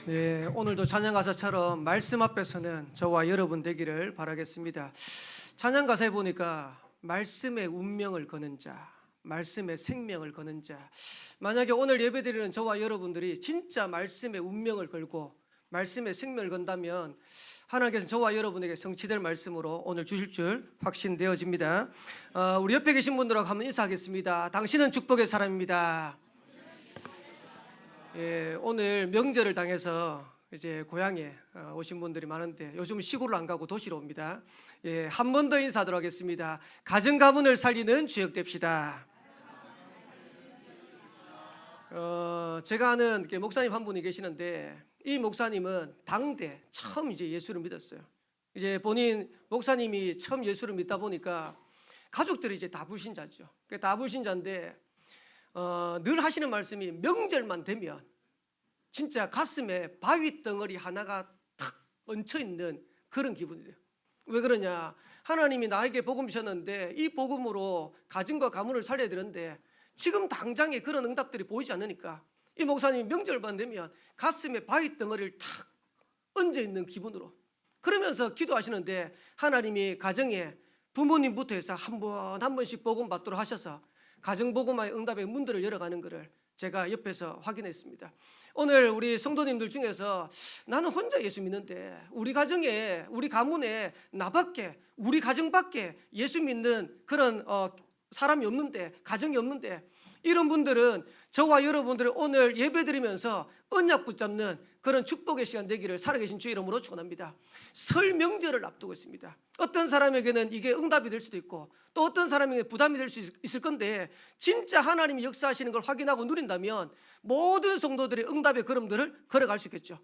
네, 오늘도 찬양가사처럼 말씀 앞에서는 저와 여러분 되기를 바라겠습니다. 찬양가사에 보니까 말씀의 운명을 거는 자, 말씀의 생명을 거는 자. 만약에 오늘 예배드리는 저와 여러분들이 진짜 말씀의 운명을 걸고 말씀의 생명을 건다면 하나님께서 저와 여러분에게 성취될 말씀으로 오늘 주실 줄 확신되어집니다. 우리 옆에 계신 분들하고 한번 인사하겠습니다. 당신은 축복의 사람입니다. 예, 오늘 명절을 당해서 이제 고향에 오신 분들이 많은데 요즘 시골을 안 가고 도시로 옵니다. 예, 한 번 더 인사하도록 하겠습니다. 가정 가문을 살리는 주역 됩시다. 제가 아는 목사님 한 분이 계시는데 이 목사님은 당대 처음 이제 예수를 믿었어요. 이제 본인 목사님이 처음 예수를 믿다 보니까 가족들이 이제 다 불신자죠. 다 불신자인데 늘 하시는 말씀이 명절만 되면 진짜 가슴에 바위 덩어리 하나가 탁 얹혀 있는 그런 기분이 돼요. 왜 그러냐? 하나님이 나에게 복음 주셨는데 이 복음으로 가정과 가문을 살려야 되는데 지금 당장에 그런 응답들이 보이지 않으니까 이 목사님이 명절만 되면 가슴에 바위 덩어리를 탁 얹어 있는 기분으로 그러면서 기도하시는데 하나님이 가정에 부모님부터 해서 한 번씩 복음 받도록 하셔서 가정 복음화의 응답의 문들을 열어가는 것을 제가 옆에서 확인했습니다. 오늘 우리 성도님들 중에서 나는 혼자 예수 믿는데 우리 가정에 우리 가문에 나밖에 우리 가정밖에 예수 믿는 그런 사람이 없는데 가정이 없는데 이런 분들은 저와 여러분들을 오늘 예배드리면서 언약 붙잡는 그런 축복의 시간 되기를 살아계신 주의 이름으로 축원합니다. 설 명절을 앞두고 있습니다. 어떤 사람에게는 이게 응답이 될 수도 있고 또 어떤 사람에게 부담이 될 수 있을 건데 진짜 하나님이 역사하시는 걸 확인하고 누린다면 모든 성도들의 응답의 걸음들을 걸어갈 수 있겠죠.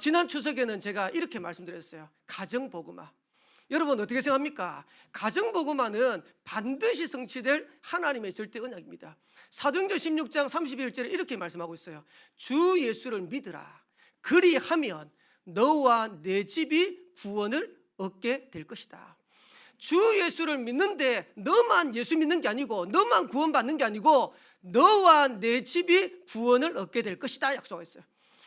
지난 추석에는 제가 이렇게 말씀드렸어요. 가정복음화. 여러분 어떻게 생각합니까? 가정복음화는 반드시 성취될 하나님의 절대 언약입니다. 사도행전 16장 31절에 이렇게 말씀하고 있어요. 주 예수를 믿으라. 그리하면 너와 내 집이 구원을 얻게 될 것이다. 주 예수를 믿는데 너만 예수 믿는 게 아니고 너만 구원받는 게 아니고 너와 내 집이 구원을 얻게 될 것이다 약속했어요.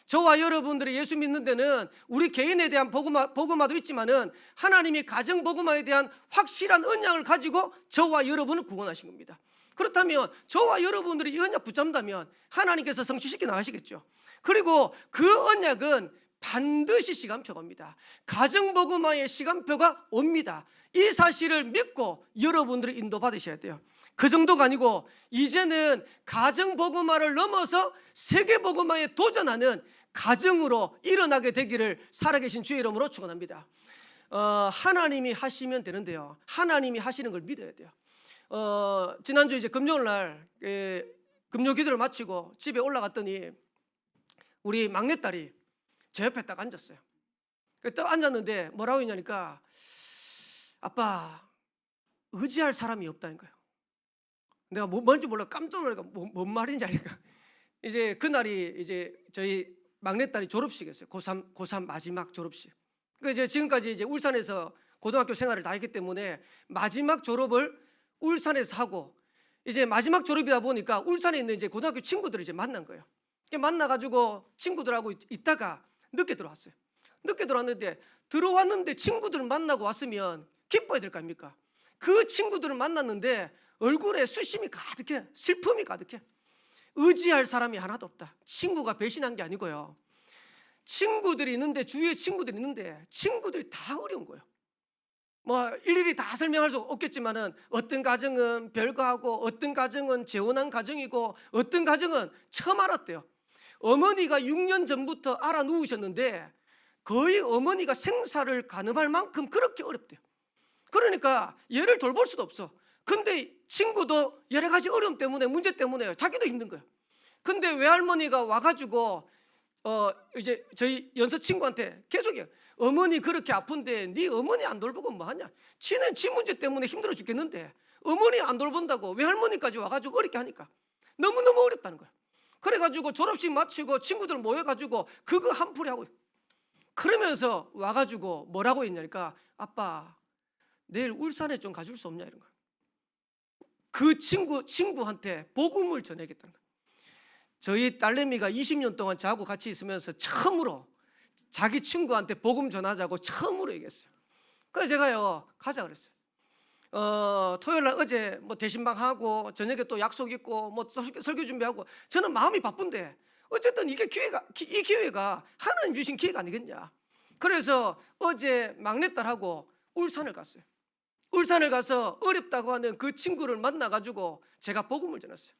저와 여러분들이 예수 믿는 데는 우리 개인에 대한 복음화도 있지만은 하나님이 가정 복음화에 대한 확실한 언약을 가지고 저와 여러분을 구원하신 겁니다. 그렇다면 저와 여러분들이 이 언약 붙잡는다면 하나님께서 성취시켜 나가시겠죠. 그리고 그 언약은 반드시 시간표가 옵니다. 가정 복음화의 시간표가 옵니다. 이 사실을 믿고 여러분들이 인도받으셔야 돼요. 그 정도가 아니고 이제는 가정 복음화를 넘어서 세계 복음화에 도전하는 가정으로 일어나게 되기를 살아계신 주의 이름으로 축원합니다. 하나님이 하시면 되는데요. 하나님이 하시는 걸 믿어야 돼요. 지난주 이제 금요일 날 금요 기도를 마치고 집에 올라갔더니 우리 막내딸이 제 옆에 딱 앉았어요. 딱 앉았는데 뭐라고 했냐니까 아빠 의지할 사람이 없다는 거예요. 내가 뭔지 몰라 깜짝 놀라니까 뭔 말인지 아니까 이제 그날이 이제 저희 막내딸이 졸업식이었어요. 고3 마지막 졸업식. 그러니까 이제 지금까지 이제 울산에서 고등학교 생활을 다 했기 때문에 마지막 졸업을 울산에서 하고 이제 마지막 졸업이다 보니까 울산에 있는 이제 고등학교 친구들을 이제 만난 거예요. 만나가지고 친구들하고 있다가 늦게 들어왔어요. 늦게 들어왔는데 친구들을 만나고 왔으면 기뻐야 될 거 아닙니까? 그 친구들을 만났는데 얼굴에 수심이 가득해. 슬픔이 가득해. 의지할 사람이 하나도 없다. 친구가 배신한 게 아니고요. 친구들이 있는데 주위에 친구들이 있는데 친구들이 다 어려운 거예요. 뭐 일일이 다 설명할 수 없겠지만은 어떤 가정은 별거하고 어떤 가정은 재혼한 가정이고 어떤 가정은 처음 알았대요. 어머니가 6년 전부터 알아 누우셨는데 거의 어머니가 생사를 가늠할 만큼 그렇게 어렵대요. 그러니까 얘를 돌볼 수도 없어. 근데 친구도 여러 가지 어려움 때문에 문제 때문에 자기도 힘든 거예요. 근데 외할머니가 와가지고 이제 저희 연서 친구한테 계속해요. 어머니 그렇게 아픈데 네 어머니 안 돌보고 뭐하냐. 지는 지 문제 때문에 힘들어 죽겠는데 어머니 안 돌본다고 외할머니까지 와가지고 어렵게 하니까 너무너무 어렵다는 거예요. 그래가지고 졸업식 마치고 친구들 모여가지고 그거 한풀이 하고 그러면서 와가지고 뭐라고 했냐니까 아빠 내일 울산에 좀 가줄 수 없냐 이런 거예요. 그 친구한테 복음을 전해야겠다는 거예요. 저희 딸내미가 20년 동안 저하고 같이 있으면서 처음으로 자기 친구한테 복음 전하자고 처음으로 얘기했어요. 그래서 제가요 가자 그랬어요. 토요일 날 어제 뭐 대신방 하고 저녁에 또 약속 있고 뭐 설교 준비하고 저는 마음이 바쁜데 어쨌든 이 기회가 하나님 주신 기회가 아니겠냐. 그래서 어제 막내딸하고 울산을 갔어요. 울산을 가서 어렵다고 하는 그 친구를 만나가지고 제가 복음을 전했어요.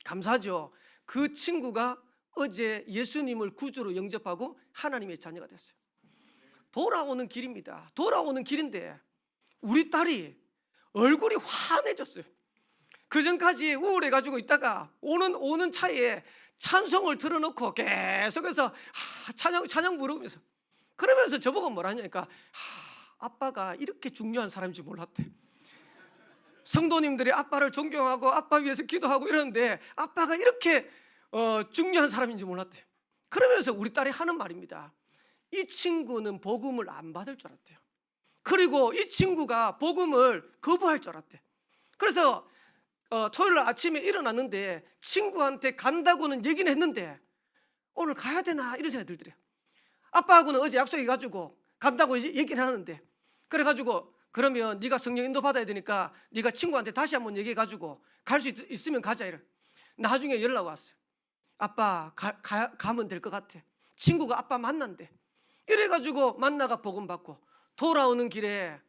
감사하죠. 그 친구가 어제 예수님을 구주로 영접하고 하나님의 자녀가 됐어요. 돌아오는 길입니다. 돌아오는 길인데 우리 딸이 얼굴이 환해졌어요. 그전까지 우울해가지고 있다가 오는 차에 찬송을 틀어놓고 계속해서 찬양 부르면서 그러면서 저보고 뭐라 하냐니까 아빠가 이렇게 중요한 사람인 줄 몰랐대. 성도님들이 아빠를 존경하고 아빠 위해서 기도하고 이러는데 아빠가 이렇게 중요한 사람인 줄 몰랐대. 그러면서 우리 딸이 하는 말입니다. 이 친구는 복음을 안 받을 줄 알았대요. 그리고 이 친구가 복음을 거부할 줄 알았대. 그래서 토요일 날 아침에 일어났는데 친구한테 간다고는 얘기는 했는데 오늘 가야 되나 이런 생각이 들더래요. 아빠하고는 어제 약속해가지고 간다고 얘기를 하는데 그래가지고 그러면 네가 성령 인도 받아야 되니까 네가 친구한테 다시 한번 얘기해가지고 갈 수 있으면 가자 이래. 나중에 연락 왔어요. 아빠 가면 될 것 같아. 친구가 아빠 만난대. 이래가지고 만나가 복음 받고 돌아오는 길에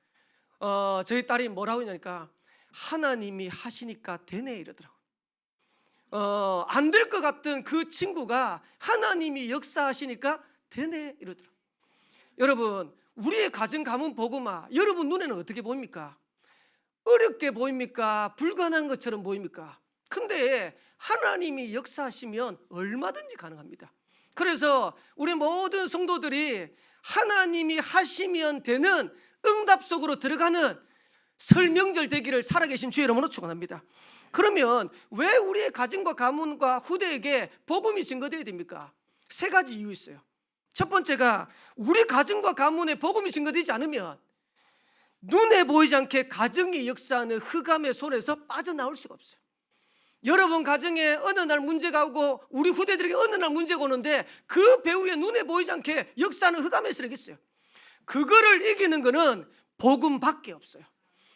저희 딸이 뭐라고 하냐니까 하나님이 하시니까 되네 이러더라고요. 안 될 것 같던 그 친구가 하나님이 역사하시니까 되네 이러더라고요. 여러분 우리의 가정 가문 복음아 여러분 눈에는 어떻게 보입니까? 어렵게 보입니까? 불가능한 것처럼 보입니까? 근데 하나님이 역사하시면 얼마든지 가능합니다. 그래서 우리 모든 성도들이 하나님이 하시면 되는 응답 속으로 들어가는 설 명절 되기를 살아계신 주의 이름으로 축원합니다. 그러면 왜 우리의 가정과 가문과 후대에게 복음이 증거되어야 됩니까? 세 가지 이유 있어요. 첫 번째가 우리 가정과 가문에 복음이 증거되지 않으면 눈에 보이지 않게 가정이 역사하는 흑암의 손에서 빠져나올 수가 없어요. 여러분 가정에 어느 날 문제가 오고 우리 후대들에게 어느 날 문제가 오는데 그 배후에 눈에 보이지 않게 역사하는 흑암의 쓰레기있어요. 그거를 이기는 거는 복음밖에 없어요.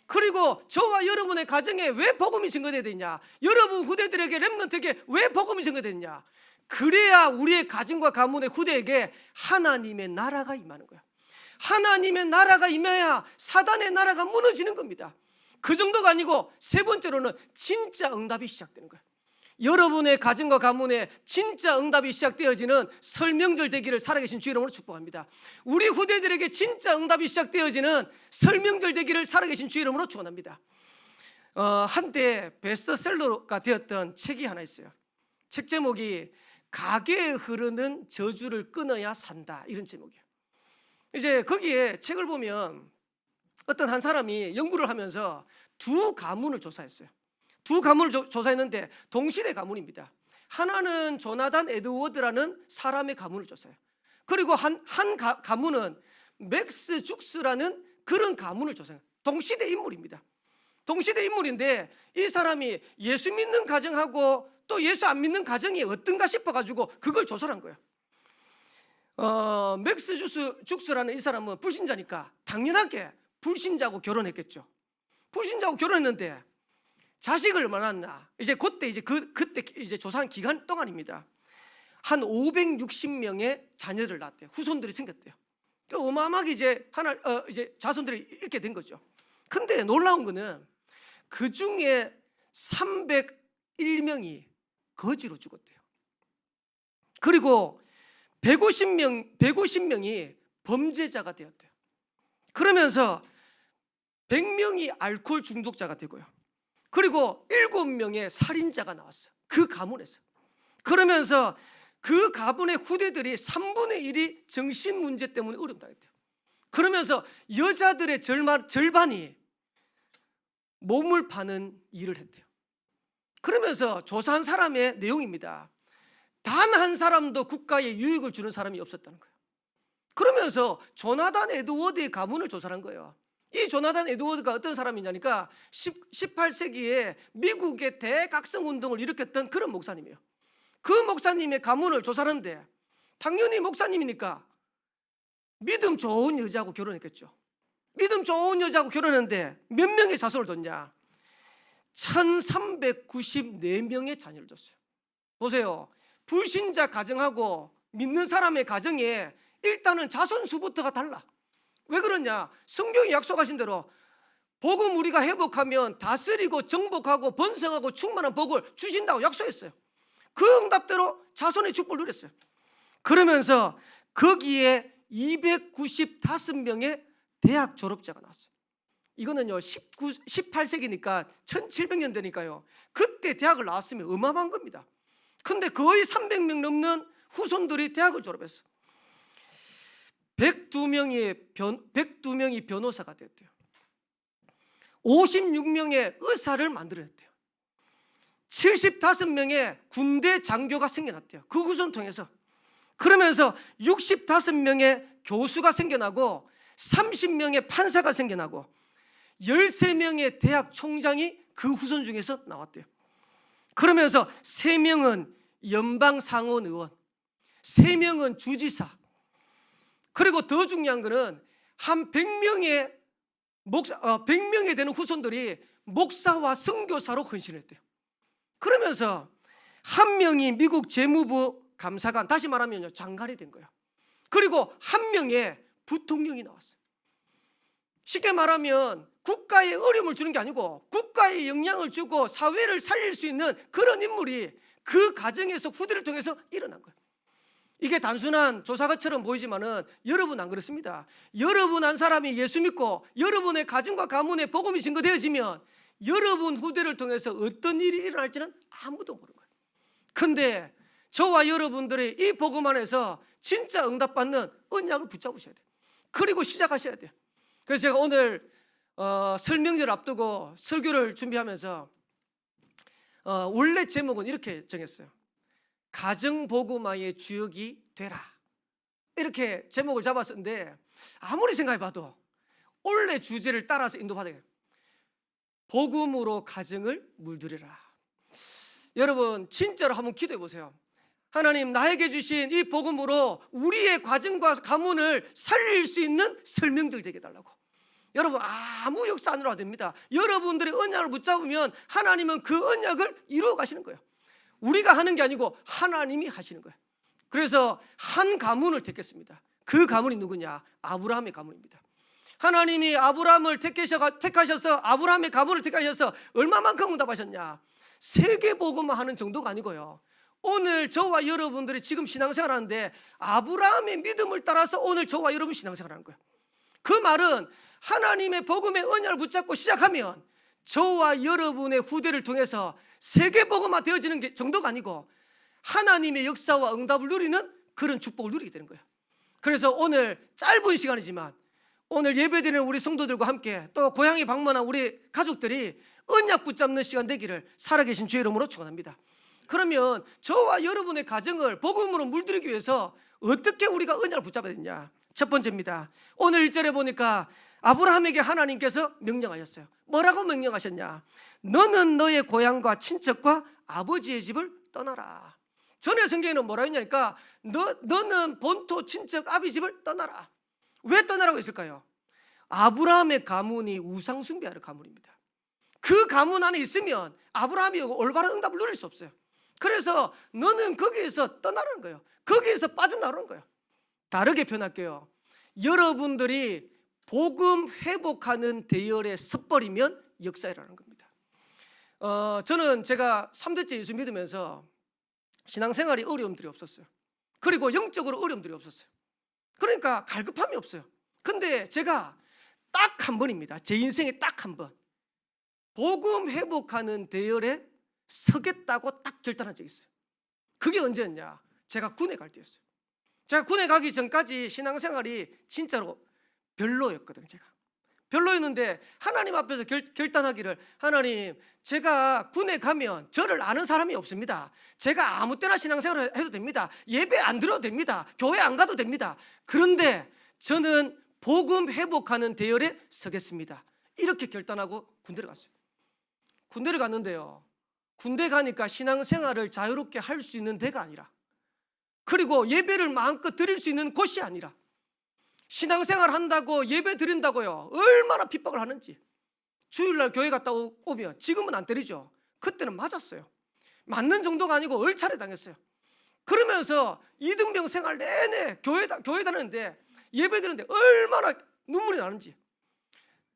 그리고 저와 여러분의 가정에 왜 복음이 증거되어야 되냐, 여러분 후대들에게 렘넌트에게 왜 복음이 증거되느냐, 그래야 우리의 가정과 가문의 후대에게 하나님의 나라가 임하는 거야. 하나님의 나라가 임해야 사단의 나라가 무너지는 겁니다. 그 정도가 아니고 세 번째로는 진짜 응답이 시작되는 거예요. 여러분의 가정과 가문에 진짜 응답이 시작되어지는 설 명절 되기를 살아계신 주의 이름으로 축복합니다. 우리 후대들에게 진짜 응답이 시작되어지는 설 명절 되기를 살아계신 주의 이름으로 축원합니다. 한때 베스트셀러가 되었던 책이 하나 있어요. 책 제목이 가게에 흐르는 저주를 끊어야 산다, 이런 제목이에요. 이제 거기에 책을 보면 어떤 한 사람이 연구를 하면서 두 가문을 조사했어요. 두 가문을 조사했는데 동실의 가문입니다. 하나는 조나단 에드워드라는 사람의 가문을 조사해요. 그리고 한 가문은 맥스 죽스라는 그런 가문을 조사해요. 동시대 인물입니다. 동시대 인물인데 이 사람이 예수 믿는 가정하고 또 예수 안 믿는 가정이 어떤가 싶어가지고 그걸 조사한 거예요. 맥스 죽스라는 이 사람은 불신자니까 당연하게 불신자하고 결혼했겠죠. 불신자하고 결혼했는데 자식을 얼마나 낳았나? 그때 이제 조사한 기간 동안입니다. 한 560명의 자녀를 낳았대요. 후손들이 생겼대요. 어마어마하게 이제 자손들이 있게 된 거죠. 근데 놀라운 거는 그 중에 301명이 거지로 죽었대요. 그리고 150명이 범죄자가 되었대요. 그러면서 100명이 알코올 중독자가 되고요. 그리고 7명의 살인자가 나왔어. 그 가문에서. 그러면서 그 가문의 후대들이 3분의 1이 정신 문제 때문에 어려움당했대요. 그러면서 여자들의 절반이 몸을 파는 일을 했대요. 그러면서 조사한 사람의 내용입니다. 단 한 사람도 국가에 유익을 주는 사람이 없었다는 거예요. 그러면서 조나단 에드워드의 가문을 조사한 거예요. 이 조나단 에드워드가 어떤 사람이냐니까 18세기에 미국의 대각성 운동을 일으켰던 그런 목사님이에요. 그 목사님의 가문을 조사하는데 당연히 목사님이니까 믿음 좋은 여자하고 결혼했겠죠. 믿음 좋은 여자하고 결혼했는데 몇 명의 자손을 뒀냐? 1394명의 자녀를 뒀어요. 보세요. 불신자 가정하고 믿는 사람의 가정에 일단은 자손 수부터가 달라. 왜 그러냐? 성경이 약속하신 대로 복음 우리가 회복하면 다스리고 정복하고 번성하고 충만한 복을 주신다고 약속했어요. 그 응답대로 자손의 축복을 누렸어요. 그러면서 거기에 295명의 대학 졸업자가 나왔어요. 이거는요 18세기니까 1700년 되니까요. 그때 대학을 나왔으면 어마어마한 겁니다. 근데 거의 300명 넘는 후손들이 대학을 졸업했어. 102명이 변호사가 됐대요. 56명의 의사를 만들어냈대요. 75명의 군대 장교가 생겨났대요. 그 후손 통해서. 그러면서 65명의 교수가 생겨나고 30명의 판사가 생겨나고 13명의 대학 총장이 그 후손 중에서 나왔대요. 그러면서 3명은 연방상원 의원, 3명은 주지사, 그리고 더 중요한 거는 한 100명의 되는 후손들이 목사와 선교사로 헌신했대요. 그러면서 한 명이 미국 재무부 감사관, 다시 말하면 장관이 된 거예요. 그리고 한 명의 부통령이 나왔어요. 쉽게 말하면 국가에 어려움을 주는 게 아니고 국가에 영향을 주고 사회를 살릴 수 있는 그런 인물이 그 가정에서 후대를 통해서 일어난 거예요. 이게 단순한 조사가처럼 보이지만은 여러분 안 그렇습니다. 여러분 한 사람이 예수 믿고 여러분의 가정과 가문에 복음이 증거되어지면 여러분 후대를 통해서 어떤 일이 일어날지는 아무도 모르는 거예요. 근데 저와 여러분들의 이 복음 안에서 진짜 응답받는 언약을 붙잡으셔야 돼요. 그리고 시작하셔야 돼요. 그래서 제가 오늘 설명절 앞두고 설교를 준비하면서 원래 제목은 이렇게 정했어요. 가정복음화의 주역이 되라. 이렇게 제목을 잡았었는데 아무리 생각해봐도 원래 주제를 따라서 인도받아요. 복음으로 가정을 물들여라. 여러분 진짜로 한번 기도해 보세요. 하나님, 나에게 주신 이 복음으로 우리의 가정과 가문을 살릴 수 있는 설명들 되게 해달라고. 여러분 아무 역사 안 일어나도 됩니다. 여러분들의 언약을 붙잡으면 하나님은 그 언약을 이루어 가시는 거예요. 우리가 하는 게 아니고 하나님이 하시는 거예요. 그래서 한 가문을 택했습니다. 그 가문이 누구냐? 아브라함의 가문입니다. 하나님이 아브라함을 택하셔서 아브라함의 가문을 택하셔서 얼마만큼 응답하셨냐? 세계복음만 하는 정도가 아니고요. 오늘 저와 여러분들이 지금 신앙생활하는데 아브라함의 믿음을 따라서 오늘 저와 여러분 신앙생활하는 거예요. 그 말은 하나님의 복음의 언약을 붙잡고 시작하면 저와 여러분의 후대를 통해서 세계복음화 되어지는 정도가 아니고 하나님의 역사와 응답을 누리는 그런 축복을 누리게 되는 거예요. 그래서 오늘 짧은 시간이지만 오늘 예배드리는 우리 성도들과 함께 또 고향에 방문한 우리 가족들이 언약 붙잡는 시간 되기를 살아계신 주의 이름으로 축원합니다. 그러면 저와 여러분의 가정을 복음으로 물들이기 위해서 어떻게 우리가 언약을 붙잡아야 되냐? 첫 번째입니다. 오늘 1절에 보니까 아브라함에게 하나님께서 명령하셨어요. 뭐라고 명령하셨냐? 너는 너의 고향과 친척과 아버지의 집을 떠나라. 전에 성경에는 뭐라 했냐니까 너는 본토 친척 아비 집을 떠나라. 왜 떠나라고 했을까요? 아브라함의 가문이 우상 숭배하는 가문입니다. 그 가문 안에 있으면 아브라함이 올바른 응답을 누릴 수 없어요. 그래서 너는 거기에서 떠나라는 거예요. 거기에서 빠져나오는 거예요. 다르게 표현할게요. 여러분들이 복음 회복하는 대열에 섰버리면 역사라는 겁니다. 저는 제가 3대째 예수 믿으면서 신앙생활에 어려움들이 없었어요. 그리고 영적으로 어려움들이 없었어요. 그러니까 갈급함이 없어요. 근데 제가 딱 한 번입니다. 제 인생에 딱 한 번 복음 회복하는 대열에 서겠다고 딱 결단한 적이 있어요. 그게 언제였냐? 제가 군에 갈 때였어요. 제가 군에 가기 전까지 신앙생활이 진짜로 별로였거든요. 제가 별로였는데 하나님 앞에서 결단하기를, 하나님, 제가 군에 가면 저를 아는 사람이 없습니다. 제가 아무 때나 신앙생활을 해도 됩니다. 예배 안 드려도 됩니다. 교회 안 가도 됩니다. 그런데 저는 복음 회복하는 대열에 서겠습니다. 이렇게 결단하고 군대를 갔어요. 군대를 갔는데요, 군대 가니까 신앙생활을 자유롭게 할 수 있는 데가 아니라, 그리고 예배를 마음껏 드릴 수 있는 곳이 아니라, 신앙생활 한다고 예배 드린다고요 얼마나 핍박을 하는지. 주일날 교회 갔다 오면, 지금은 안 때리죠, 그때는 맞았어요. 맞는 정도가 아니고 얼차례 당했어요. 그러면서 이등병 생활 내내 교회 다니는데, 예배 드리는데 얼마나 눈물이 나는지.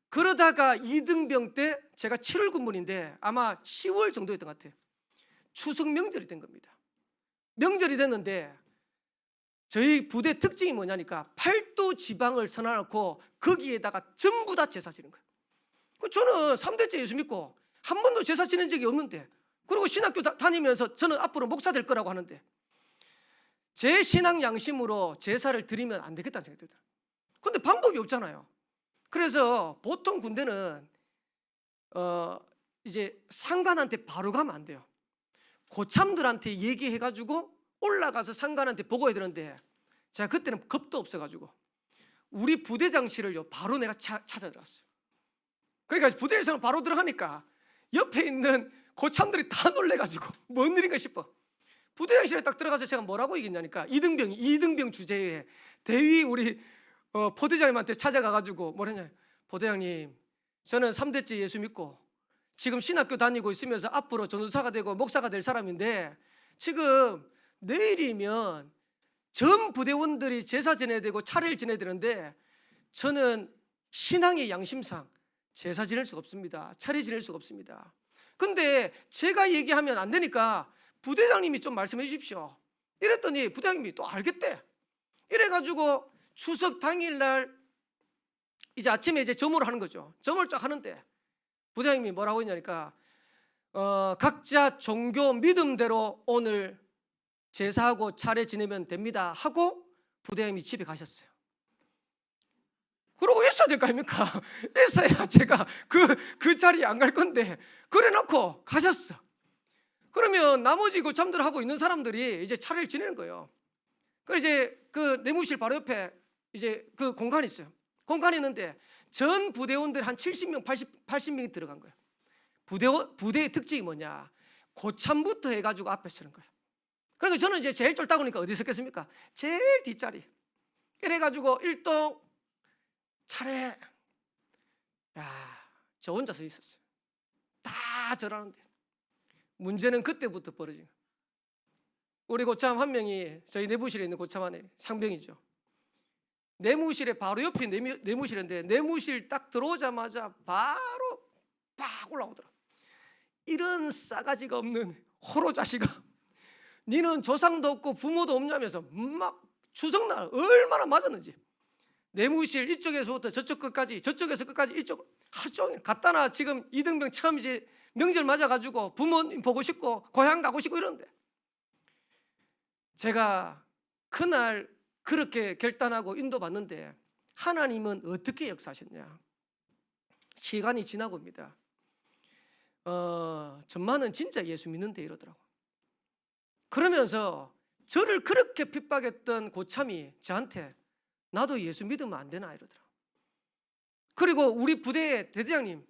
그러다가 이등병 때, 제가 7월 군번인데 아마 10월 정도였던 것 같아요. 추석 명절이 된 겁니다. 명절이 됐는데 저희 부대 특징이 뭐냐니까, 팔도 지방을 서놔놓고 거기에다가 전부 다 제사 지는 거예요. 저는 3대째 예수 믿고 한 번도 제사 지낸 적이 없는데, 그리고 신학교 다니면서 저는 앞으로 목사 될 거라고 하는데, 제 신앙 양심으로 제사를 드리면 안 되겠다는 생각이 들더라고요. 근데 방법이 없잖아요. 그래서 보통 군대는 이제 상관한테 바로 가면 안 돼요. 고참들한테 얘기해가지고 올라가서 상관한테 보고해야 되는데, 제가 그때는 겁도 없어가지고 우리 부대장실을요 바로 내가 찾아 들어갔어요. 그러니까 부대에서는 바로 들어가니까 옆에 있는 고참들이 다 놀래가지고 뭔 일인가 싶어. 부대장실에 딱 들어가서 제가 뭐라고 얘기했냐니까, 이등병 주제에 대위 우리 포대장님한테 찾아가가지고 뭐랬냐, 포대장님, 저는 3대째 예수 믿고 지금 신학교 다니고 있으면서 앞으로 전도사가 되고 목사가 될 사람인데, 지금 내일이면 전 부대원들이 제사 지내야 되고 차례를 지내야 되는데, 저는 신앙의 양심상 제사 지낼 수가 없습니다. 차례 지낼 수가 없습니다. 근데 제가 얘기하면 안 되니까 부대장님이 좀 말씀해 주십시오. 이랬더니 부대장님이 또 알겠대. 이래가지고 추석 당일날 이제 아침에 이제 점호를 하는 거죠. 점호를 쫙 하는데 부대장님이 뭐라고 했냐니까, 각자 종교 믿음대로 오늘 제사하고 차례 지내면 됩니다 하고 부대장님이 집에 가셨어요. 그러고 있어야 될 거 아닙니까? 있어야 제가 그 자리에 안 갈 건데, 그래 놓고 가셨어. 그러면 나머지 고참들 하고 있는 사람들이 이제 차례를 지내는 거예요. 그래서 이제 그 내무실 바로 옆에 이제 그 공간이 있어요. 공간이 있는데 전 부대원들 한 70명, 80명이 들어간 거예요. 부대의 특징이 뭐냐, 고참부터 해가지고 앞에 서는 거예요. 그러니까 저는 이제 제일 쫄다 보니까 어디 섰겠습니까? 제일 뒷자리. 이래가지고 일동 차례, 저 혼자 서 있었어요. 다 절하는데. 문제는 그때부터 벌어진 거예요. 우리 고참 한 명이, 저희 내무실에 있는 고참 안에 상병이죠. 내무실에 바로 옆에 내무실인데, 내무실 딱 들어오자마자 바로 팍 올라오더라. 이런 싸가지가 없는 호로 자식아, 니는 조상도 없고 부모도 없냐면서 막 추석날 얼마나 맞았는지. 내무실 이쪽에서부터 저쪽 끝까지, 저쪽에서 끝까지 이쪽 하루 종일 갔다나. 지금 이등병 처음 이제 명절 맞아가지고 부모님 보고 싶고 고향 가고 싶고 이러는데, 제가 그날 그렇게 결단하고 인도받는데 하나님은 어떻게 역사하셨냐. 시간이 지나고입니다. 전만은 진짜 예수 믿는데 이러더라고. 그러면서 저를 그렇게 핍박했던 고참이 저한테, 나도 예수 믿으면 안 되나 이러더라고. 그리고 우리 부대의 대대장님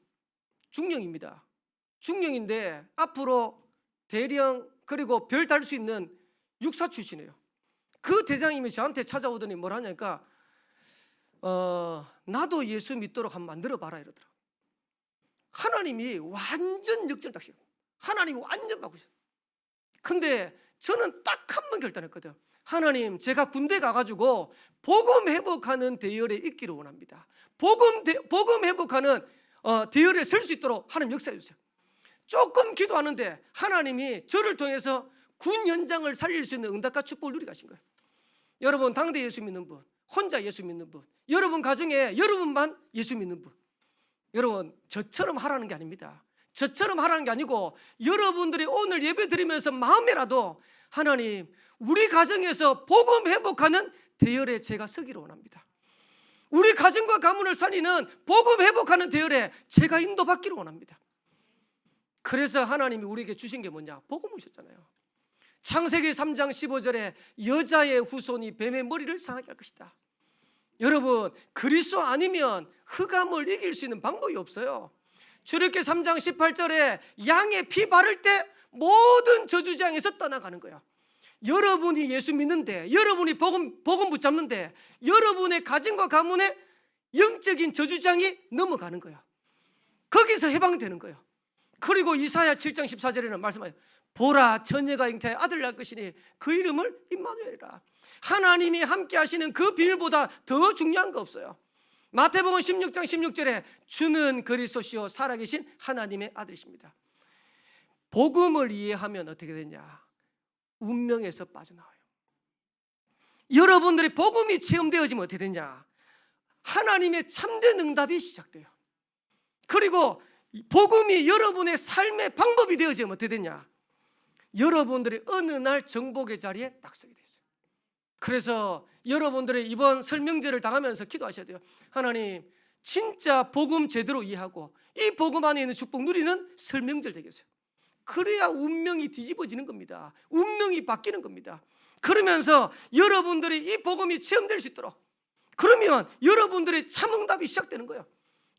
중령입니다. 중령인데 앞으로 대령 그리고 별 달 수 있는 육사 출신이에요. 그 대장님이 저한테 찾아오더니 뭘 하냐니까, 나도 예수 믿도록 한번 만들어 봐라 이러더라고. 하나님이 완전 역전을 딱 시켰어요. 하나님이 완전 바꾸셨어요. 근데 저는 딱 한 번 결단했거든. 하나님, 제가 군대 가가지고 복음 회복하는 대열에 있기를 원합니다. 복음 회복하는 대열에 설 수 있도록 하나님 역사해 주세요. 조금 기도하는데 하나님이 저를 통해서 군 연장을 살릴 수 있는 응답과 축복을 누리게 하신 거예요. 여러분, 당대 예수 믿는 분, 혼자 예수 믿는 분, 여러분 가정에 여러분만 예수 믿는 분, 여러분 저처럼 하라는 게 아닙니다. 저처럼 하라는 게 아니고, 여러분들이 오늘 예배 드리면서 마음에라도 하나님, 우리 가정에서 복음 회복하는 대열에 제가 서기를 원합니다. 우리 가정과 가문을 살리는 복음 회복하는 대열에 제가 인도받기를 원합니다. 그래서 하나님이 우리에게 주신 게 뭐냐, 복음을 주셨잖아요. 창세기 3장 15절에 여자의 후손이 뱀의 머리를 상하게 할 것이다. 여러분, 그리스도 아니면 흑암을 이길 수 있는 방법이 없어요. 출애굽기 3장 18절에 양의 피 바를 때 모든 저주장에서 떠나가는 거예요. 여러분이 예수 믿는데, 여러분이 복음 붙잡는데, 여러분의 가정과 가문에 영적인 저주장이 넘어가는 거예요. 거기서 해방되는 거예요. 그리고 이사야 7장 14절에는 말씀하세요. 보라, 처녀가 잉태하여 아들 낳을 것이니 그 이름을 임마누엘이라. 하나님이 함께 하시는 그 비밀보다 더 중요한 거 없어요. 마태복음 16장 16절에 주는 그리스도시요 살아계신 하나님의 아들이십니다. 복음을 이해하면 어떻게 되냐? 운명에서 빠져나와요. 여러분들이 복음이 체험되어지면 어떻게 되냐? 하나님의 참된 응답이 시작돼요. 그리고 복음이 여러분의 삶의 방법이 되어지면 어떻게 되냐? 여러분들이 어느 날 정복의 자리에 딱 서게 됐어요. 그래서 여러분들의 이번 설명제를 당하면서 기도하셔야 돼요. 하나님, 진짜 복음 제대로 이해하고 이 복음 안에 있는 축복 누리는 설명절 되겠어요. 그래야 운명이 뒤집어지는 겁니다. 운명이 바뀌는 겁니다. 그러면서 여러분들이 이 복음이 체험될 수 있도록, 그러면 여러분들의 참응답이 시작되는 거예요.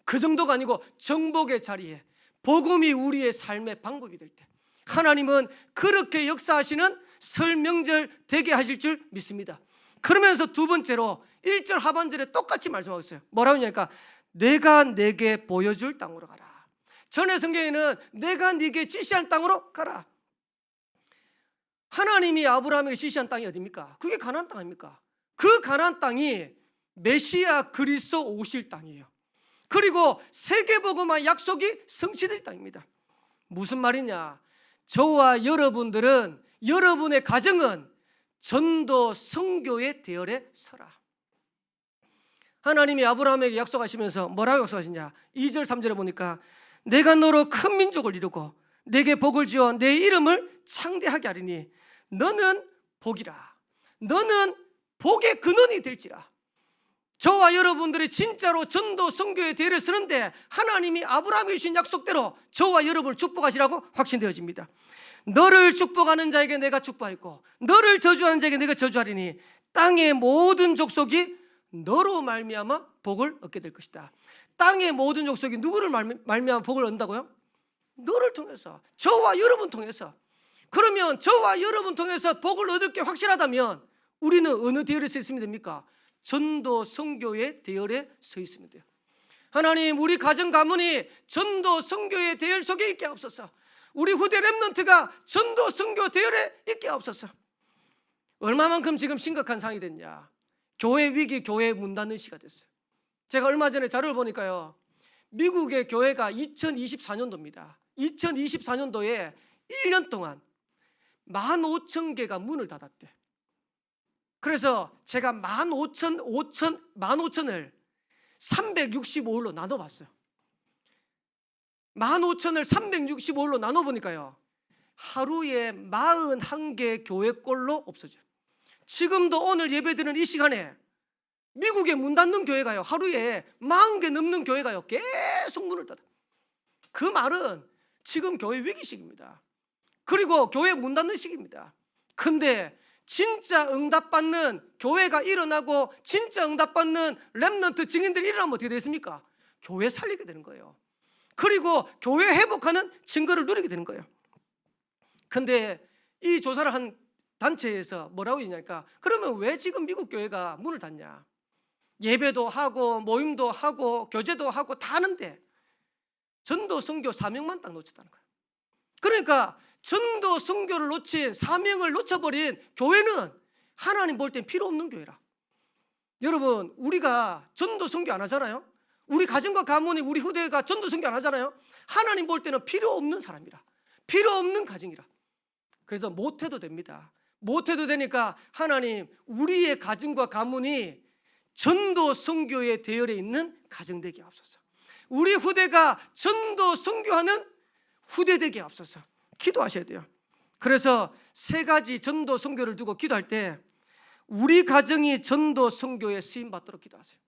그 정도가 아니고 정복의 자리에 복음이 우리의 삶의 방법이 될 때 하나님은 그렇게 역사하시는 설 명절 되게 하실 줄 믿습니다. 그러면서 두 번째로 1절 하반절에 똑같이 말씀하고 있어요. 뭐라고 하냐니까 내가 내게 보여줄 땅으로 가라. 전에 성경에는 내가 네게 지시한 땅으로 가라. 하나님이 아브라함에게 지시한 땅이 어디입니까? 그게 가나안 땅 아닙니까? 그 가나안 땅이 메시아 그리스도 오실 땅이에요. 그리고 세계복음화 약속이 성취될 땅입니다. 무슨 말이냐? 저와 여러분들은, 여러분의 가정은 전도 선교의 대열에 서라. 하나님이 아브라함에게 약속하시면서 뭐라고 약속하시냐? 2절 3절에 보니까 내가 너로 큰 민족을 이루고 내게 복을 주어 내 이름을 창대하게 하리니 너는 복이라. 너는 복의 근원이 될지라. 저와 여러분들이 진짜로 전도 선교의 대열에 서는데 하나님이 아브라함에게 주신 약속대로 저와 여러분을 축복하시라고 확신되어집니다. 너를 축복하는 자에게 내가 축복하고 너를 저주하는 자에게 내가 저주하리니 땅의 모든 족속이 너로 말미암아 복을 얻게 될 것이다. 땅의 모든 족속이 누구를 말미암아 복을 얻는다고요? 너를 통해서, 저와 여러분 통해서. 그러면 저와 여러분 통해서 복을 얻을 게 확실하다면 우리는 어느 대열에 서 있으면 됩니까? 전도 선교의 대열에 서 있으면 돼요. 하나님, 우리 가정 가문이 전도 선교의 대열 속에 있게 없어서, 우리 후대 렘넌트가 전도 선교 대열에 있게 없어서. 얼마만큼 지금 심각한 상황이 됐냐? 교회 위기, 교회 문 닫는 시가 됐어요. 제가 얼마 전에 자료를 보니까요, 미국의 교회가 2024년도입니다. 2024년도에 1년 동안 15,000개가 문을 닫았대. 그래서 제가 15,000을 365일로 나눠봤어요. 15,000을 365일로 나눠보니까요, 하루에 41개 교회꼴로 없어져요. 지금도 오늘 예배드리는 이 시간에 미국에 문 닫는 교회가요, 하루에 40개 넘는 교회가요 계속 문을 닫아요. 그 말은 지금 교회 위기식입니다. 그리고 교회 문 닫는 시기입니다. 근데 진짜 응답받는 교회가 일어나고 진짜 응답받는 렘넌트 증인들이 일어나면 어떻게 되겠습니까? 교회 살리게 되는 거예요. 그리고 교회 회복하는 증거를 누리게 되는 거예요. 근데 이 조사를 한 단체에서 뭐라고 했냐니까, 그러면 왜 지금 미국 교회가 문을 닫냐? 예배도 하고 모임도 하고 교제도 하고 다 하는데 전도 선교 사명만 딱 놓쳤다는 거예요. 그러니까 전도 선교를 놓친, 사명을 놓쳐버린 교회는 하나님 볼 땐 필요 없는 교회라. 여러분, 우리가 전도 선교 안 하잖아요. 우리 가정과 가문이, 우리 후대가 전도 선교 안 하잖아요. 하나님 볼 때는 필요 없는 사람이라, 필요 없는 가정이라. 그래서 못해도 됩니다. 못해도 되니까 하나님, 우리의 가정과 가문이 전도 선교의 대열에 있는 가정 되게 없어서, 우리 후대가 전도 선교하는 후대 되게 없어서 기도하셔야 돼요. 그래서 세 가지 전도 선교를 두고 기도할 때 우리 가정이 전도 선교에 쓰임 받도록 기도하세요.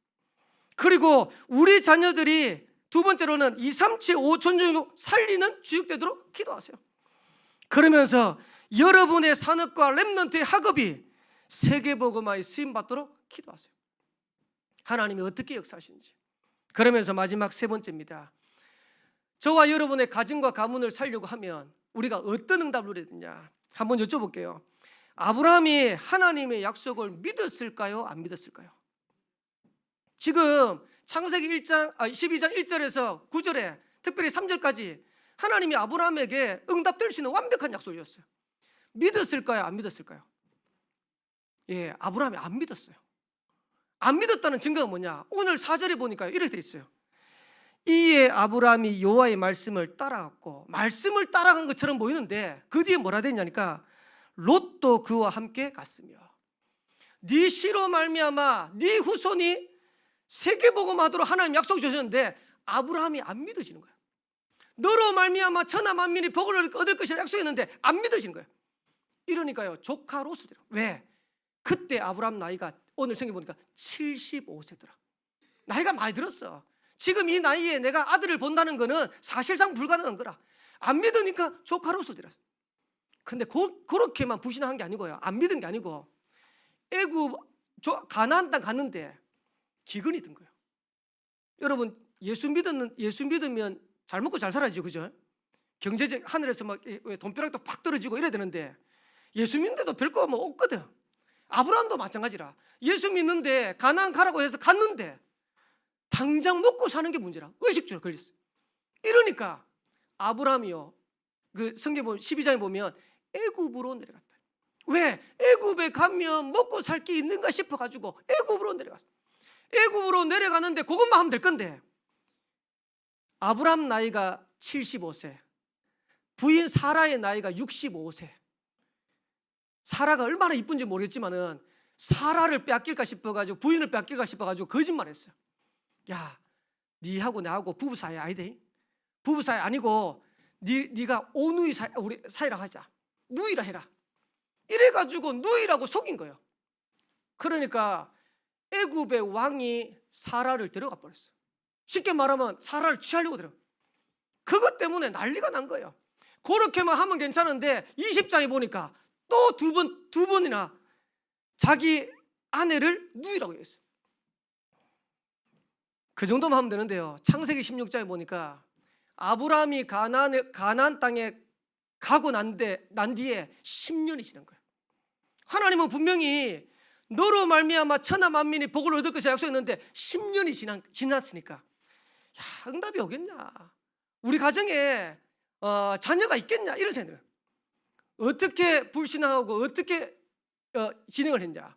그리고 우리 자녀들이 두 번째로는 2, 3, 7, 5 존중 살리는 주역되도록 기도하세요. 그러면서 여러분의 산업과 렘넌트의 학업이 세계복음화에 쓰임 받도록 기도하세요. 하나님이 어떻게 역사하시는지. 그러면서 마지막 세 번째입니다. 저와 여러분의 가정과 가문을 살려고 하면 우리가 어떤 응답을 누려야 되냐 한번 여쭤볼게요. 아브라함이 하나님의 약속을 믿었을까요? 안 믿었을까요? 지금 창세기 12장 1절에서 9절에 특별히 3절까지 하나님이 아브라함에게 응답될 수 있는 완벽한 약속을 주셨어요. 믿었을까요? 안 믿었을까요? 예, 아브라함이 안 믿었어요. 안 믿었다는 증거가 뭐냐? 오늘 4절에 보니까 이렇게 돼 있어요. 이에 아브라함이 여호와의 말씀을 따라갔고, 말씀을 따라간 것처럼 보이는데 그 뒤에 뭐라 되냐니까 롯도 그와 함께 갔으며 네 씨로 말미암아 네 후손이 세계복음하도록 하나님 약속 주셨는데 아브라함이 안 믿어지는 거예요. 너로 말미암아 천하 만민이 복을 얻을 것이라 약속했는데 안 믿어지는 거예요. 이러니까요 조카 롯을 데려. 왜? 그때 아브라함 나이가 오늘 성경 보니까 75세더라. 나이가 많이 들었어. 지금 이 나이에 내가 아들을 본다는 거는 사실상 불가능한 거라. 안 믿으니까 조카 롯을 데렸어. 근데 그렇게만 불신한 게 아니고요, 안 믿은 게 아니고 애굽 가나안 땅 갔는데 기근이 든 거예요. 여러분 예수 믿으면 잘 먹고 잘 살아야죠, 그죠? 경제적 하늘에서 막 돈벼락도 팍 떨어지고 이래야 되는데 예수 믿는데도 별거 뭐 없거든. 아브라함도 마찬가지라. 예수 믿는데 가나안 가라고 해서 갔는데 당장 먹고 사는 게 문제라. 의식주에 걸렸어요. 이러니까 아브라함이요, 그 성경 보면 12장에 보면 애굽으로 내려갔다. 왜? 애굽에 가면 먹고 살 게 있는가 싶어가지고 애굽으로 내려갔어. 애굽으로 내려가는데 그것만 하면 될 건데 아브라함 나이가 75세, 부인 사라의 나이가 65세. 사라가 얼마나 이쁜지 모르겠지만은 사라를 빼앗길까 싶어가지고, 부인을 빼앗길까 싶어가지고 거짓말했어요. 야, 니하고 나하고 부부 사이 아니대. 부부 사이 아니고 네가 오누이 우리 사이라 하자. 누이라 해라. 이래가지고 누이라고 속인 거예요. 그러니까 애굽의 왕이 사라를 데려가 버렸어. 쉽게 말하면 사라를 취하려고 들어. 그것 때문에 난리가 난 거예요. 그렇게만 하면 괜찮은데 20장에 보니까 또 두 번이나 자기 아내를 누이라고 했어요. 그 정도만 하면 되는데요, 창세기 16장에 보니까 아브라함이 가나안 땅에 가고 난 뒤에 10년이 지난 거예요. 하나님은 분명히 너로 말미암아 천하 만민이 복을 얻을 것이라 약속했는데 10년이 지났으니까 야, 응답이 오겠냐, 우리 가정에 자녀가 있겠냐, 이런 생각을. 어떻게 불신하고 어떻게 진행을 했냐.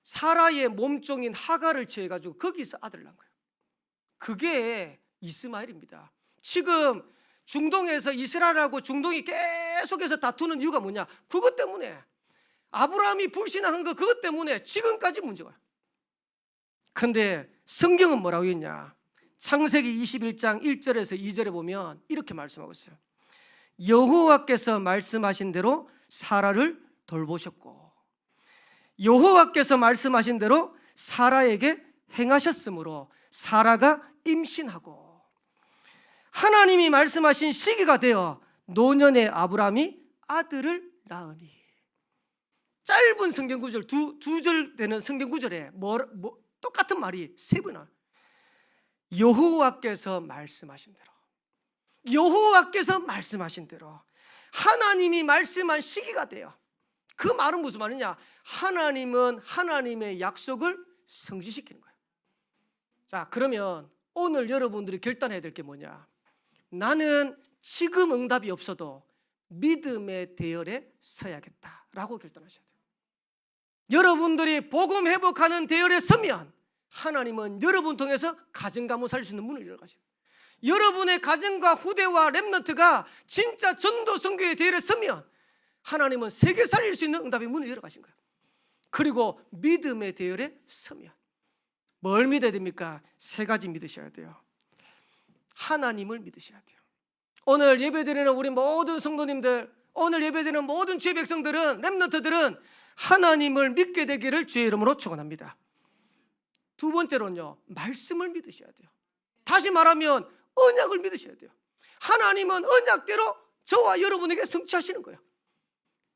사라의 몸종인 하갈을 취해가지고 거기서 아들을 낳은 거예요. 그게 이스마엘입니다. 지금 중동에서 이스라엘하고 중동이 계속해서 다투는 이유가 뭐냐, 그것 때문에 아브라함이 불신한 거, 그것 때문에 지금까지 문제가. 그런데 성경은 뭐라고 했냐, 창세기 21장 1절에서 2절에 보면 이렇게 말씀하고 있어요. 여호와께서 말씀하신 대로 사라를 돌보셨고 여호와께서 말씀하신 대로 사라에게 행하셨으므로 사라가 임신하고 하나님이 말씀하신 시기가 되어 노년의 아브라함이 아들을 낳으니. 짧은 성경 구절, 두 절 되는 성경 구절에 똑같은 말이 세 번이나. 여호와께서 말씀하신 대로, 여호와께서 말씀하신 대로, 하나님이 말씀한 시기가 돼요. 그 말은 무슨 말이냐, 하나님은 하나님의 약속을 성취시키는 거예요. 자, 그러면 오늘 여러분들이 결단해야 될 게 뭐냐, 나는 지금 응답이 없어도 믿음의 대열에 서야겠다라고 결단하셔야 돼요. 여러분들이 복음 회복하는 대열에 서면 하나님은 여러분 통해서 가정가문 살릴 수 있는 문을 열어가셔요. 여러분의 가정과 후대와 렘넌트가 진짜 전도 선교의 대열에 서면 하나님은 세계 살릴 수 있는 응답의 문을 열어가신 거예요. 그리고 믿음의 대열에 서면 뭘 믿어야 됩니까? 세 가지 믿으셔야 돼요. 하나님을 믿으셔야 돼요. 오늘 예배드리는 우리 모든 성도님들, 오늘 예배드리는 모든 주의 백성들은, 렘넌트들은 하나님을 믿게 되기를 주의 이름으로 축원합니다. 두 번째로는요, 말씀을 믿으셔야 돼요. 다시 말하면 언약을 믿으셔야 돼요. 하나님은 언약대로 저와 여러분에게 성취하시는 거예요.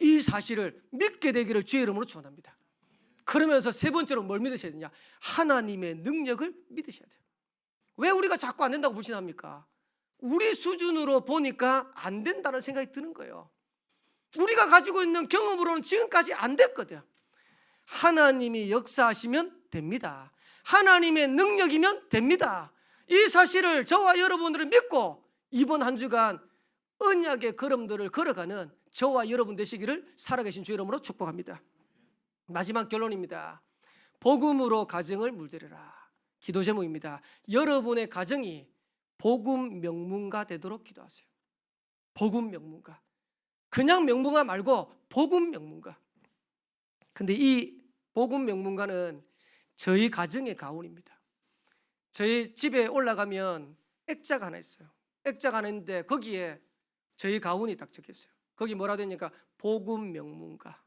이 사실을 믿게 되기를 주의 이름으로 축원합니다. 그러면서 세 번째로 뭘 믿으셔야 되냐, 하나님의 능력을 믿으셔야 돼요. 왜 우리가 자꾸 안 된다고 불신합니까? 우리 수준으로 보니까 안 된다는 생각이 드는 거예요. 우리가 가지고 있는 경험으로는 지금까지 안 됐거든. 하나님이 역사하시면 됩니다. 하나님의 능력이면 됩니다. 이 사실을 저와 여러분들은 믿고 이번 한 주간 언약의 걸음들을 걸어가는 저와 여러분 되시기를 살아계신 주 이름으로 축복합니다. 마지막 결론입니다. 복음으로 가정을 물들여라. 기도 제목입니다. 여러분의 가정이 복음 명문가 되도록 기도하세요. 복음 명문가. 그냥 명문가 말고 복음 명문가. 근데 이 복음 명문가는 저희 가정의 가훈입니다. 저희 집에 올라가면 액자가 하나 있어요. 액자가 하나 있는데 거기에 저희 가훈이 딱 적혀있어요. 거기 뭐라 되니까 복음 명문가.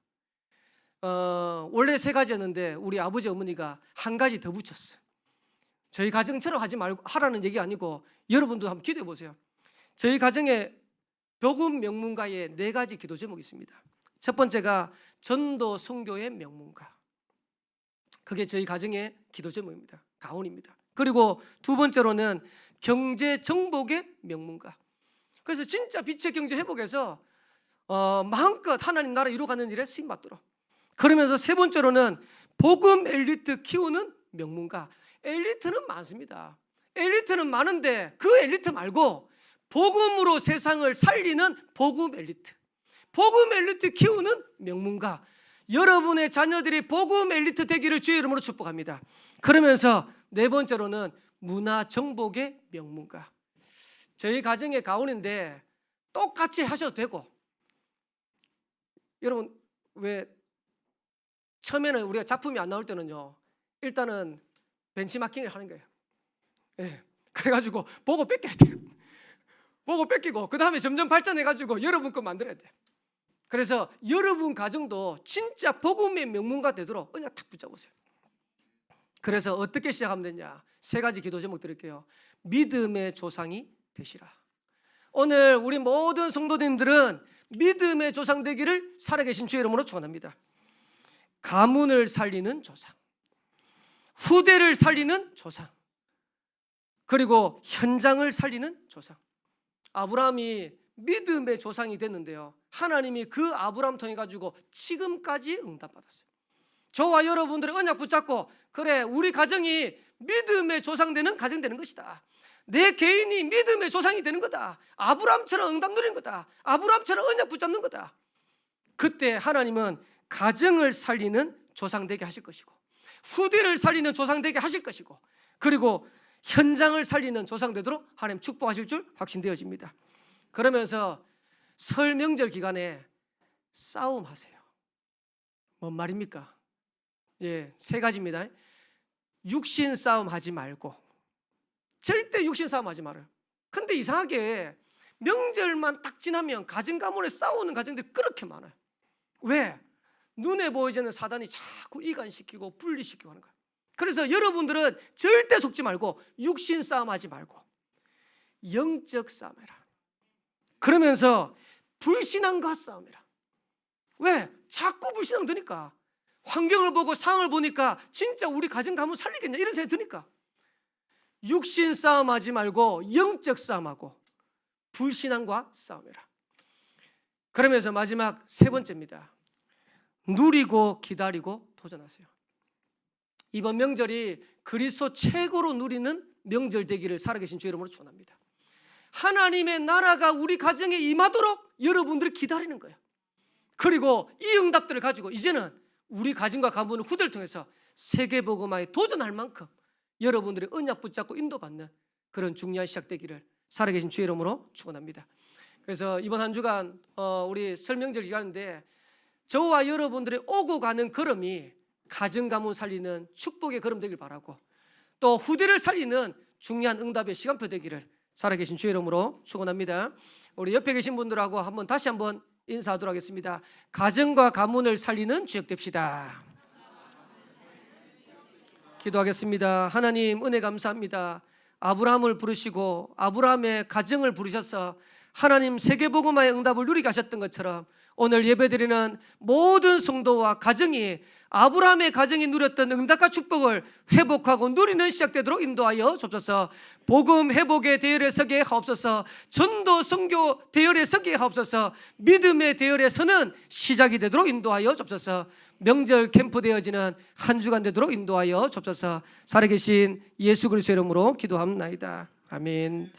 원래 3가지였는데 우리 아버지 어머니가 한 가지 더 붙였어요. 저희 가정처럼 하지 말고 하라는 얘기 아니고 여러분도 한번 기도해 보세요. 저희 가정에 복음 명문가의 4가지 기도 제목이 있습니다. 첫 번째가 전도 선교의 명문가. 그게 저희 가정의 기도 제목입니다. 가훈입니다. 그리고 두 번째로는 경제 정복의 명문가. 그래서 진짜 빛의 경제 회복에서 마음껏 하나님 나라 이루어가는 일에 쓰임 받도록. 그러면서 세 번째로는 복음 엘리트 키우는 명문가. 엘리트는 많습니다. 엘리트는 많은데 그 엘리트 말고 복음으로 세상을 살리는 복음 엘리트. 복음 엘리트 키우는 명문가. 여러분의 자녀들이 복음 엘리트 되기를 주의 이름으로 축복합니다. 그러면서 네 번째로는 문화 정복의 명문가. 저희 가정의 가훈인데 똑같이 하셔도 되고, 여러분 왜 처음에는 우리가 작품이 안 나올 때는요, 일단은 벤치마킹을 하는 거예요. 예. 그래가지고 보고 뺏겨야 돼요. 보고 뺏기고 그 다음에 점점 발전해가지고 여러분 거 만들어야 돼요. 그래서 여러분 가정도 진짜 복음의 명문가 되도록 언약 탁 붙잡으세요. 그래서 어떻게 시작하면 되냐? 3가지 기도 제목 드릴게요. 믿음의 조상이 되시라. 오늘 우리 모든 성도님들은 믿음의 조상 되기를 살아계신 주의 이름으로 축원합니다. 가문을 살리는 조상, 후대를 살리는 조상, 그리고 현장을 살리는 조상. 아브라함이 믿음의 조상이 됐는데요, 하나님이 그 아브라함 통해 가지고 지금까지 응답받았어요. 저와 여러분들의 언약 붙잡고, 그래 우리 가정이 믿음의 조상 되는 가정 되는 것이다. 내 개인이 믿음의 조상이 되는 거다. 아브라함처럼 응답 누리는 거다. 아브라함처럼 언약 붙잡는 거다. 그때 하나님은 가정을 살리는 조상 되게 하실 것이고, 후대를 살리는 조상 되게 하실 것이고, 그리고 현장을 살리는 조상 되도록 하나님 축복하실 줄 확신되어집니다. 그러면서 설 명절 기간에 싸움하세요. 뭔 말입니까? 예, 3가지입니다. 육신 싸움 하지 말고, 절대 육신 싸움 하지 말아요. 근데 이상하게 명절만 딱 지나면 가정 가문에 싸우는 가정들이 그렇게 많아요. 왜? 눈에 보이지 않는 사단이 자꾸 이간시키고 분리시키고 하는 거예요. 그래서 여러분들은 절대 속지 말고 육신 싸움 하지 말고 영적 싸움해라. 그러면서 불신앙과 싸움해라. 왜? 자꾸 불신앙 드니까, 환경을 보고 상황을 보니까 진짜 우리 가정 가문 살리겠냐 이런 생각이 드니까 육신 싸움하지 말고 영적 싸움하고 불신앙과 싸움해라. 그러면서 마지막 3번째입니다. 누리고 기다리고 도전하세요. 이번 명절이 그리스도 최고로 누리는 명절 되기를 살아계신 주의 이름으로 축원합니다. 하나님의 나라가 우리 가정에 임하도록 여러분들이 기다리는 거예요. 그리고 이 응답들을 가지고 이제는 우리 가정과 가문을 후대를 통해서 세계복음화에 도전할 만큼 여러분들이 언약 붙잡고 인도받는 그런 중요한 시작 되기를 살아계신 주의 이름으로 축원합니다. 그래서 이번 한 주간 우리 설 명절 기간인데 저와 여러분들의 오고 가는 걸음이 가정 가문 살리는 축복의 걸음 되길 바라고, 또 후대를 살리는 중요한 응답의 시간표 되기를 살아계신 주의 이름으로 축원합니다. 우리 옆에 계신 분들하고 다시 한번 인사하도록 하겠습니다. 가정과 가문을 살리는 주역 됩시다. 기도하겠습니다. 하나님 은혜 감사합니다. 아브라함을 부르시고 아브라함의 가정을 부르셔서 하나님 세계복음화의 응답을 누리게 하셨던 것처럼 오늘 예배드리는 모든 성도와 가정이 아브라함의 가정이 누렸던 응답과 축복을 회복하고 누리는 시작되도록 인도하여 주옵소서. 복음 회복의 대열에 서게 하옵소서. 전도 선교 대열에 서게 하옵소서. 믿음의 대열에 서는 시작이 되도록 인도하여 주옵소서. 명절 캠프 되어지는 한 주간 되도록 인도하여 주옵소서. 살아계신 예수 그리스도의 이름으로 기도합나이다. 아멘.